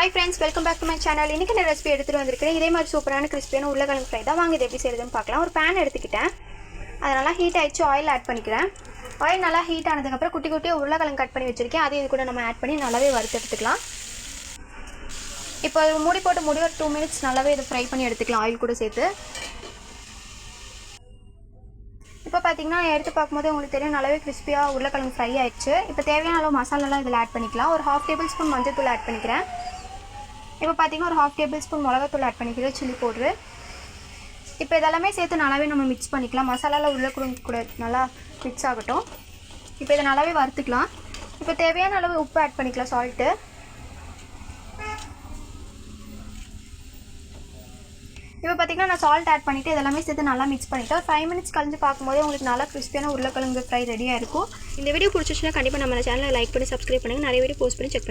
Hi friends, welcome back to my channel. இன்னைக்கு நான் recipe எடுத்துட்டு வந்திருக்கேன். இதே மாதிரி சூப்பரான கிறிஸ்பியான உருளைக்கிழங்கு ஃப்ரை தான். வாங்க இது எப்படி செய்யறதுன்னு பார்க்கலாம். ஒரு pan எடுத்துக்கிட்டேன். அது நல்லா ஹீட் ஆயிடுச்சு. ஆயில் ஆட் பண்ணிக்கிறேன். ஆயில் நல்லா ஹீட் ஆனதுக்கு அப்புறம் குட்டி குட்டியா உருளைக்கிழங்கு கட் பண்ணி வச்சிருக்கேன். அதை இது கூட நம்ம ஆட் பண்ணி நல்லாவே வறுத்து எடுத்துக்கலாம். இப்போ மூடி போட்டு ஒரு 2 minutes நல்லாவே இதை ஃப்ரை பண்ணி எடுத்துக்கலாம் ஆயில் கூட சேர்த்து. இப்போ பார்த்தீங்கன்னா எடுத்து பார்க்கும்போது உங்களுக்கு தெரியும் நல்லாவே கிறிஸ்பியாக உருளைக்கிழங்கு ஃப்ரை ஆயிடுச்சு. இப்போ தேவையான அளவு மசாலாலாம் இதில் ஆட் பண்ணிக்கலாம். ஒரு 1/2 tablespoon மஞ்சள் தூள் ஆட் பண்ணிக்கிறேன். இப்போ பார்த்தீங்கன்னா ஒரு 1/2 tablespoon மிளகாத்தூள் ஆட் பண்ணிக்கிறேன், சில்லி பவுட்ரு. இப்போ இதெல்லாமே சேர்த்து நல்லாவே நம்ம மிக்ஸ் பண்ணிக்கலாம். மசாலாவில் உருளைக்கிழங்கு கூட நல்லா மிக்ஸ் ஆகட்டும். இப்போ இதை நல்லாவே வறுத்துக்கலாம். இப்போ தேவையான அளவு உப்பு ஆட் பண்ணிக்கலாம், சால்ட்டு. இப்போ பார்த்தீங்கன்னா நான் சால்ட் ஆட் பண்ணிவிட்டு இதெல்லாமே சேர்த்து நல்லா மிக்ஸ் பண்ணிவிட்டு ஒரு 5 minutes கழிஞ்சு பார்க்கும்போது உங்களுக்கு நல்லா கிறிஸ்பியான உருளைக்கிழங்கு ஃப்ரை ரெடியாக இருக்கும். இந்த வீடியோ பிடிச்சிச்சுன்னா கண்டிப்பாக நம்ம சேனலை லைக் பண்ணி சப்ஸ்கிரைப் பண்ணுங்கள். நிறைய வீடியோ போஸ்ட் பண்ணி செக் பண்ணுங்கள்.